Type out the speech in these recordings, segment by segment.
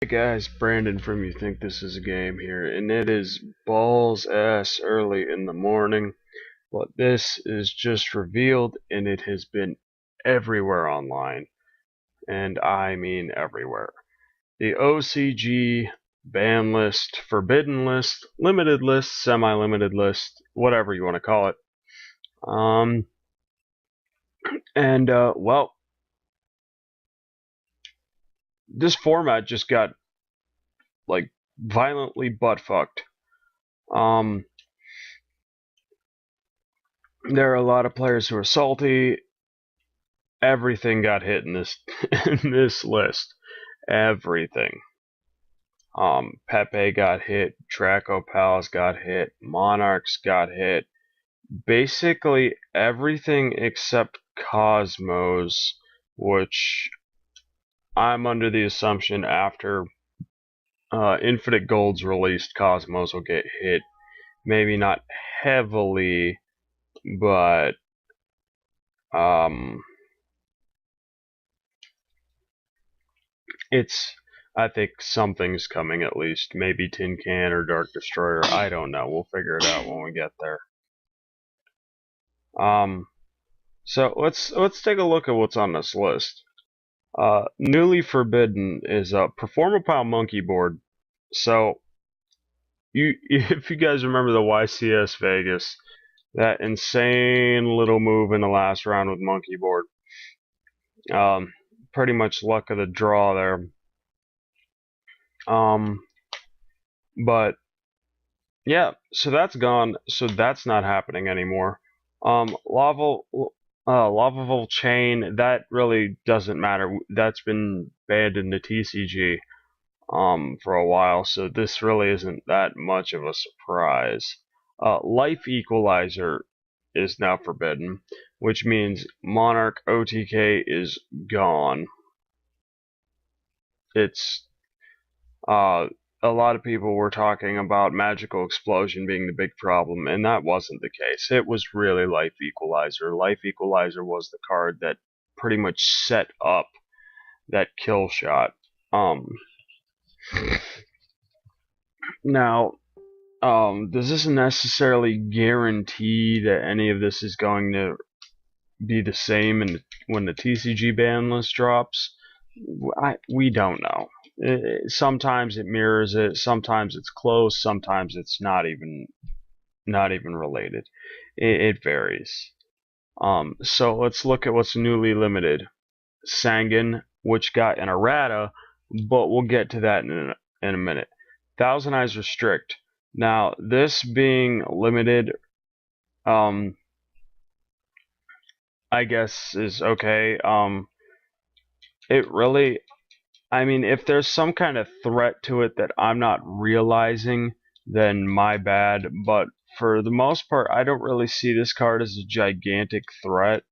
Hey guys, Brandon from You Think This Is a Game here, and it is balls ass early in the morning, but this is just revealed and it has been everywhere online, and I mean everywhere. The OCG ban list, forbidden list, limited list, semi-limited list, whatever you want to call it. Well, this format just got like violently butt fucked. There are a lot of players who are salty. Everything got hit in this in this list. Everything. Pepe got hit. Draco Pals got hit. Monarchs got hit. Basically everything except Cosmos, which I'm under the assumption after Infinite Gold's released, Cosmos will get hit. Maybe not heavily, but I think something's coming at least. Maybe Tin Can or Dark Destroyer. I don't know. We'll figure it out when we get there. So let's take a look at what's on this list. Newly forbidden is a Performapal monkey board. So if you guys remember the YCS Vegas, that insane little move in the last round with monkey board. Pretty much luck of the draw there. But yeah, so that's gone. So that's not happening anymore. Lavavol chain, that really doesn't matter. That's been banned in the TCG for a while, so this really isn't that much of a surprise. Life Equalizer is now forbidden, which means Monarch OTK is gone. It's a lot of people were talking about Magical Explosion being the big problem, and that wasn't the case. It was really Life Equalizer. Life Equalizer was the card that pretty much set up that kill shot. Now, does this necessarily guarantee that any of this is going to be the same when the TCG ban list drops? We don't know. Sometimes it mirrors it, sometimes it's close, sometimes it's not even related. It varies. So let's look at what's newly limited. Sangan, which got an errata, but we'll get to that in a minute. Thousand Eyes Restrict. Now, this being limited, I guess is okay. It really, I mean, if there's some kind of threat to it that I'm not realizing, then my bad. But for the most part, I don't really see this card as a gigantic threat,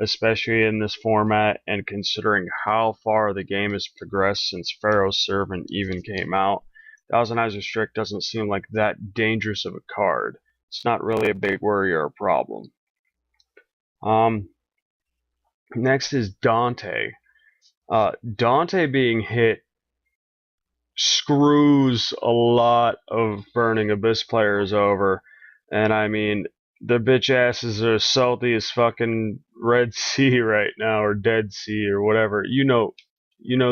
especially in this format, and considering how far the game has progressed since Pharaoh's Servant even came out. Thousand Eyes Restrict doesn't seem like that dangerous of a card. It's not really a big worry or a problem. Next is Dante. Dante being hit screws a lot of Burning Abyss players over, and I mean, the bitch asses are salty as fucking Red Sea right now, or Dead Sea, or whatever. You know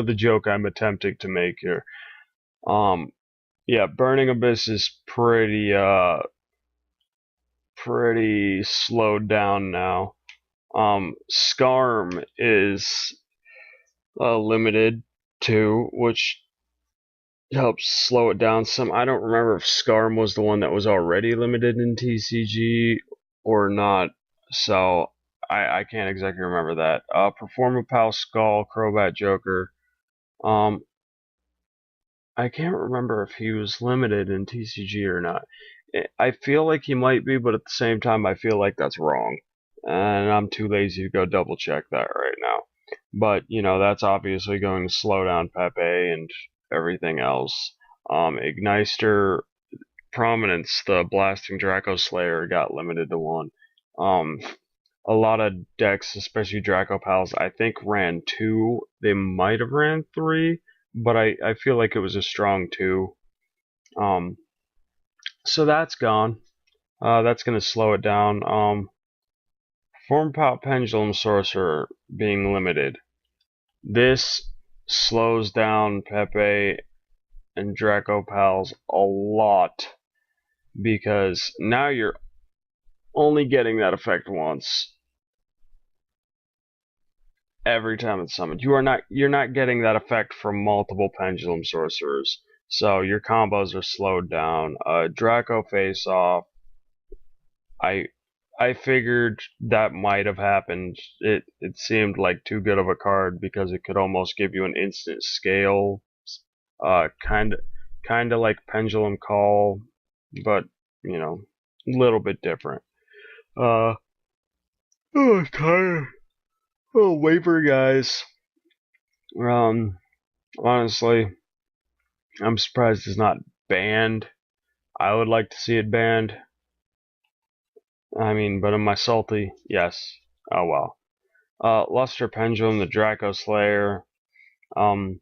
the joke I'm attempting to make here. Yeah, Burning Abyss is pretty slowed down now. Scarm is limited too, which helps slow it down some. I don't remember if Scarm was the one that was already limited in TCG or not, so I can't exactly remember that. Performapal Skull, Crobat Joker. I can't remember if he was limited in TCG or not. I feel like he might be, but at the same time, I feel like that's wrong. And I'm too lazy to go double check that right now. But, you know, that's obviously going to slow down Pepe and everything else. Ignister Prominence, the Blasting Draco Slayer, got limited to 1. A lot of decks, especially Draco Pals, I think ran 2. They might have ran 3, but I feel like it was a strong 2. So that's gone. That's going to slow it down. Form Pop Pendulum Sorcerer being limited. This slows down Pepe and Draco Pals a lot, because now you're only getting that effect once every time it's summoned. You're not getting that effect from multiple Pendulum Sorcerers, so your combos are slowed down. Draco Face Off. I figured that might have happened. It seemed like too good of a card because it could almost give you an instant scale. Kind of like Pendulum Call, but you know, a little bit different. Oh, I'm tired. Oh, waiver guys. Honestly, I'm surprised it's not banned. I would like to see it banned. I mean, but am I salty? Yes. Oh well. Luster Pendulum, the Draco Slayer. Um,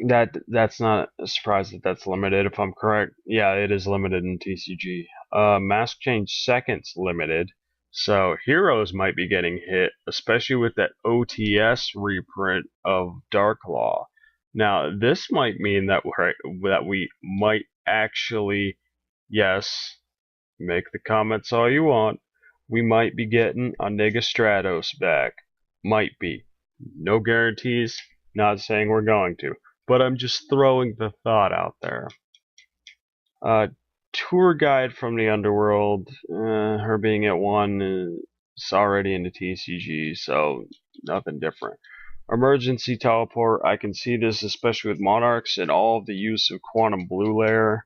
that's not a surprise that that's limited, if I'm correct. Yeah, it is limited in TCG. Mask Change Seconds limited, so heroes might be getting hit, especially with that OTS reprint of Dark Law. Now, this might mean that we might actually, yes, make the comments all you want, we might be getting a Stratos back. Might be. No guarantees, not saying we're going to, but I'm just throwing the thought out there. Tour Guide from the Underworld, her being at 1 is already in the TCG, so nothing different. Emergency Teleport, I can see this especially with Monarchs and all of the use of Quantum Blue Layer.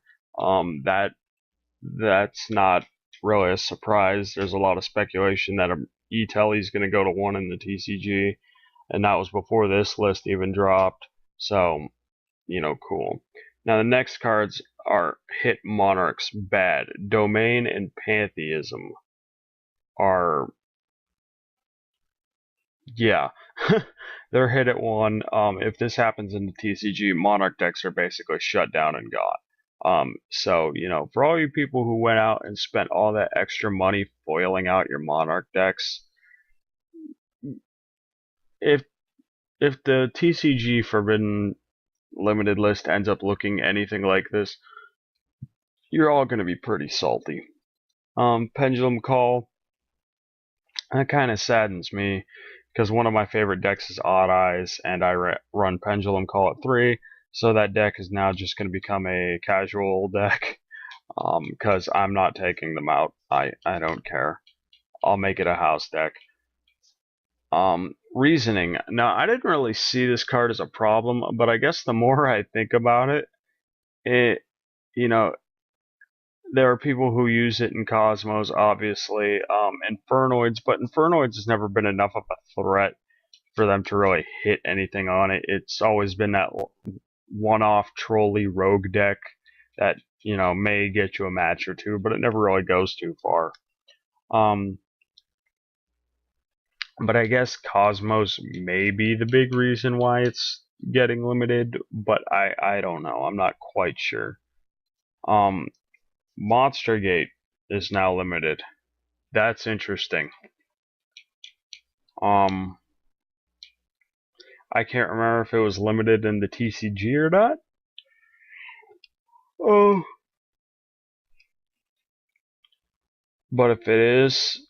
That's not really a surprise. There's a lot of speculation that E-Telly is going to go to 1 in the TCG, and that was before this list even dropped. So, cool. Now the next cards are hit Monarchs bad. Domain and Pantheism are, yeah, they're hit at 1. If this happens in the TCG, Monarch decks are basically shut down and gone. So, for all you people who went out and spent all that extra money foiling out your Monarch decks, if the TCG Forbidden Limited list ends up looking anything like this, you're all going to be pretty salty. Pendulum Call, that kind of saddens me, because one of my favorite decks is Odd Eyes, and I run Pendulum Call at 3, so that deck is now just going to become a casual deck, because I'm not taking them out. I don't care. I'll make it a house deck. Reasoning. Now, I didn't really see this card as a problem, but I guess the more I think about it, there are people who use it in Cosmos, obviously, Infernoids, but Infernoids has never been enough of a threat for them to really hit anything on it. It's always been that one-off trolley rogue deck that, may get you a match or two, but it never really goes too far. But I guess Cosmos may be the big reason why it's getting limited, but I don't know. I'm not quite sure. Monster Gate is now limited. That's interesting. I can't remember if it was limited in the TCG or not. Oh. But if it is,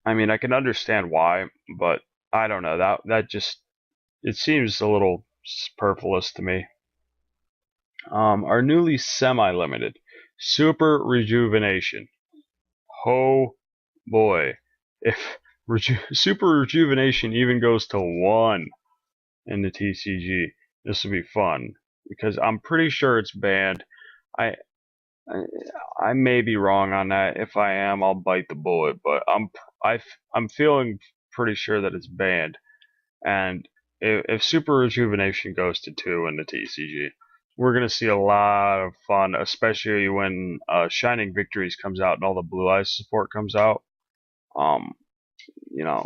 I mean, I can understand why, but I don't know. That just, it seems a little superfluous to me. Our newly semi-limited Super Rejuvenation. Oh boy, if Super Rejuvenation even goes to 1 in the TCG, this will be fun, because I'm pretty sure it's banned. I may be wrong on that. If I am, I'll bite the bullet, but I'm feeling pretty sure that it's banned. And if Super Rejuvenation goes to 2 in the TCG, we're gonna see a lot of fun, especially when Shining Victories comes out and all the Blue Eyes support comes out. You know,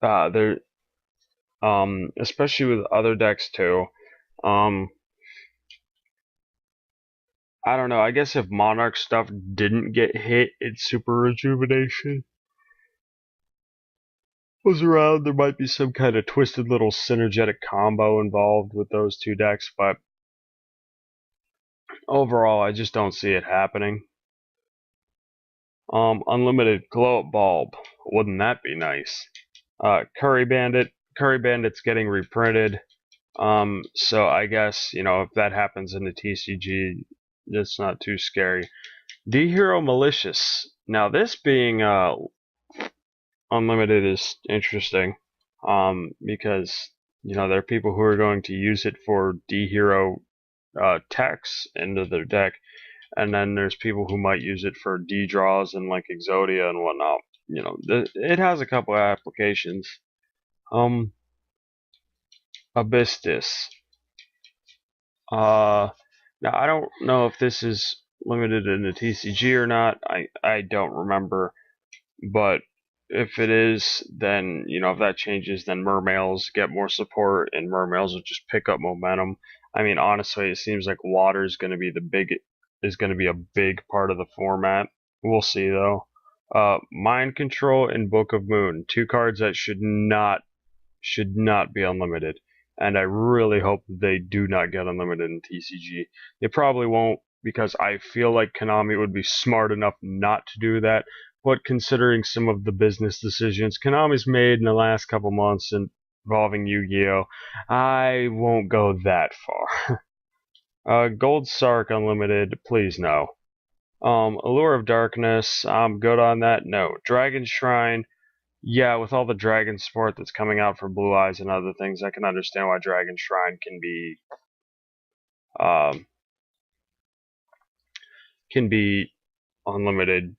there especially with other decks too. I don't know. I guess if Monarch stuff didn't get hit, its Super Rejuvenation was around, there might be some kind of twisted little synergetic combo involved with those two decks, but overall, I just don't see it happening. Unlimited Glow Up Bulb. Wouldn't that be nice? Curry Bandit's getting reprinted. So I guess, if that happens in the TCG, it's not too scary. D-Hero Malicious. Now, this being unlimited is interesting, because, there are people who are going to use it for D-Hero techs into their deck, and then there's people who might use it for D-draws and like Exodia and whatnot. It has a couple of applications. Abystis. Now I don't know if this is limited in the TCG or not. I don't remember, but if it is, then if that changes, then Mermails get more support, and Mermails will just pick up momentum. I mean, honestly, it seems like water is going to be a big part of the format. We'll see though. Mind Control and Book of Moon, two cards that should not be unlimited, and I really hope they do not get unlimited in TCG. They probably won't, because I feel like Konami would be smart enough not to do that, but considering some of the business decisions Konami's made in the last couple months involving Yu-Gi-Oh!, I won't go that far. Gold Sark Unlimited, please no. Allure of Darkness, I'm good on that, no. Dragon Shrine, yeah, with all the dragon support that's coming out for Blue Eyes and other things, I can understand why Dragon Shrine can be unlimited.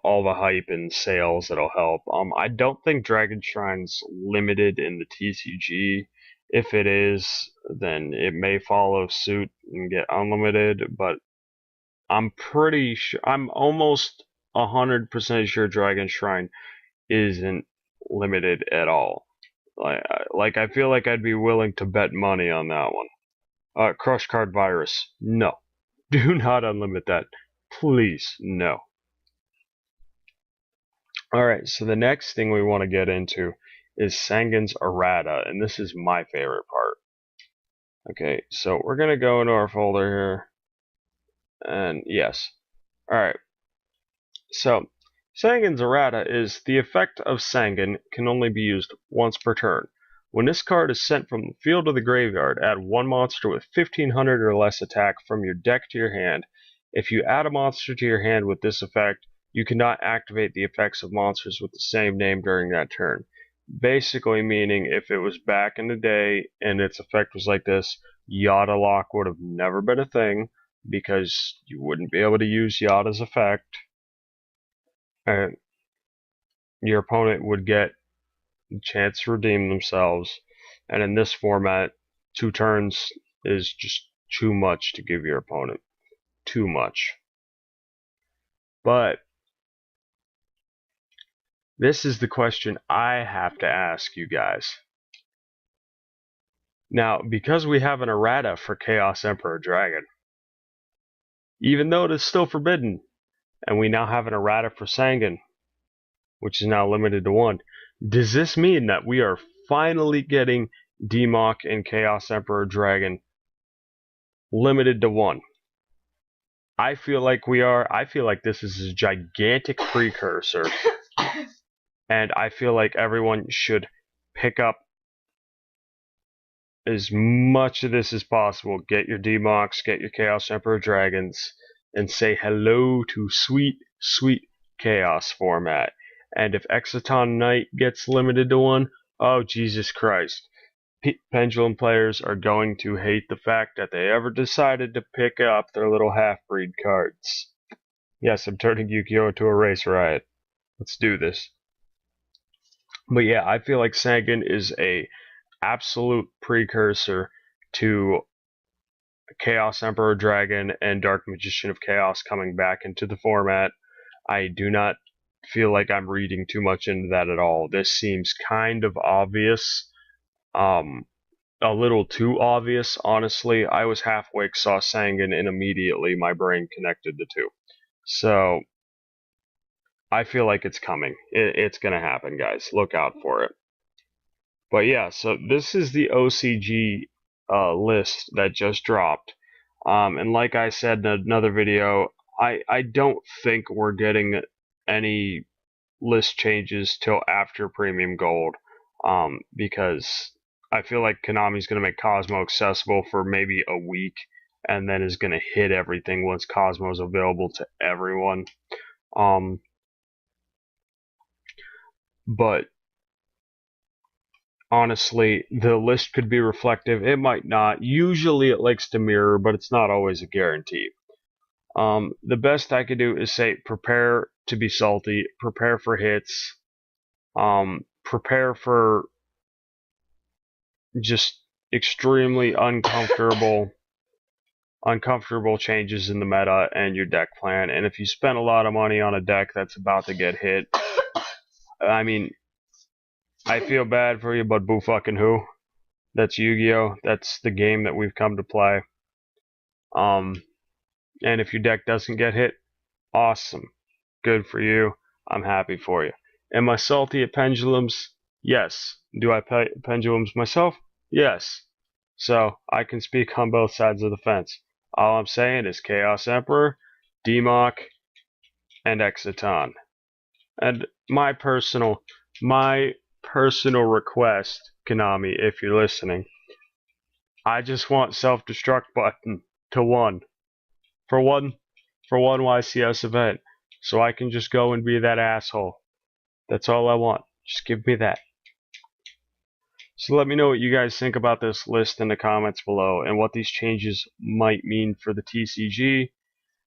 All the hype and sales that'll help. I don't think Dragon Shrine's limited in the TCG. If it is, then it may follow suit and get unlimited, but I'm pretty sure, I'm almost 100% sure Dragon Shrine isn't limited at all. Like I feel like I'd be willing to bet money on that one. Crush Card Virus. No. Do not unlimit that. Please, no. Alright, so the next thing we want to get into is Sangan's Errata, and this is my favorite part. Okay, so we're going to go into our folder here, and yes. Alright, so Sangan's Errata is the effect of Sangan can only be used once per turn. When this card is sent from the field to the graveyard, add one monster with 1500 or less attack from your deck to your hand. If you add a monster to your hand with this effect, you cannot activate the effects of monsters with the same name during that turn. Basically meaning if it was back in the day and its effect was like this, Yada Lock would have never been a thing, because you wouldn't be able to use Yada's effect. And your opponent would get a chance to redeem themselves. And in this format, 2 turns is just too much to give your opponent. Too much. But this is the question I have to ask you guys. Now, because we have an errata for Chaos Emperor Dragon, even though it is still forbidden, and we now have an errata for Sangan, which is now limited to 1, does this mean that we are finally getting Demok and Chaos Emperor Dragon limited to 1? I feel like we are. I feel like this is a gigantic precursor, and I feel like everyone should pick up as much of this as possible. Get your Demoks, get your Chaos Emperor Dragons, and say hello to sweet, sweet Chaos format. And if Exciton Knight gets limited to 1, oh Jesus Christ. Pendulum players are going to hate the fact that they ever decided to pick up their little half-breed cards. Yes, I'm turning Yu-Gi-Oh! Into a race riot. Let's do this. But yeah, I feel like Sangan is a absolute precursor to Chaos Emperor Dragon and Dark Magician of Chaos coming back into the format. I do not feel like I'm reading too much into that at all. This seems kind of obvious. a little too obvious, honestly. I was half awake, saw Sangan, and immediately my brain connected the two. So I feel like it's coming. It's gonna happen, guys. Look out for it. But yeah, so this is the OCG list that just dropped. And like I said in another video, I don't think we're getting any list changes till after Premium Gold, because I feel like Konami's going to make Cosmo accessible for maybe a week, and then is going to hit everything once Cosmo's available to everyone. But honestly, the list could be reflective. It might not. Usually it likes to mirror, but it's not always a guarantee. The best I could do is say prepare to be salty, prepare for hits, prepare for just extremely uncomfortable changes in the meta and your deck plan. And if you spend a lot of money on a deck that's about to get hit, I mean, I feel bad for you, but boo fucking who? That's Yu-Gi-Oh! That's the game that we've come to play. And if your deck doesn't get hit, awesome. Good for you. I'm happy for you. Am I salty at pendulums? Yes. Do I play pendulums myself? Yes. So I can speak on both sides of the fence. All I'm saying is Chaos Emperor, Democ, and Exciton. And my personal request, Konami, if you're listening, I just want self-destruct button to 1 for one YCS event, so I can just go and be that asshole. That's all I want. Just give me that. So let me know what you guys think about this list in the comments below, and what these changes might mean for the TCG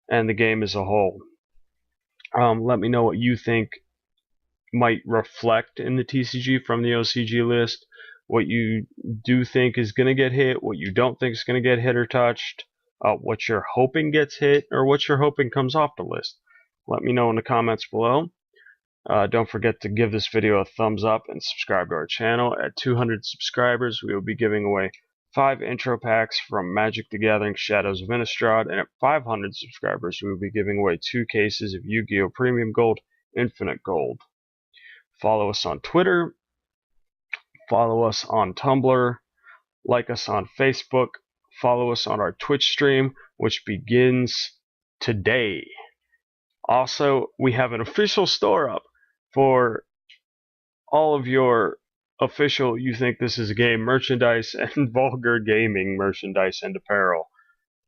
and the game as a whole. Let me know what you think might reflect in the TCG from the OCG list, what you do think is going to get hit, what you don't think is going to get hit or touched, what you're hoping gets hit, or what you're hoping comes off the list. Let me know in the comments below. Don't forget to give this video a thumbs up and subscribe to our channel. At 200 subscribers, we will be giving away 5 intro packs from Magic the Gathering Shadows of Innistrad, and at 500 subscribers, we will be giving away 2 cases of Yu-Gi-Oh! Premium Gold, Infinite Gold. Follow us on Twitter, follow us on Tumblr, like us on Facebook, follow us on our Twitch stream, which begins today. Also, we have an official store up for all of your official You Think This Is a Game merchandise and vulgar gaming merchandise and apparel.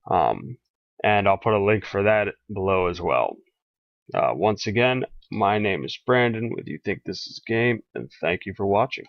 And I'll put a link for that below as well. Once again, my name is Brandon with You Think This Is a Game, and thank you for watching.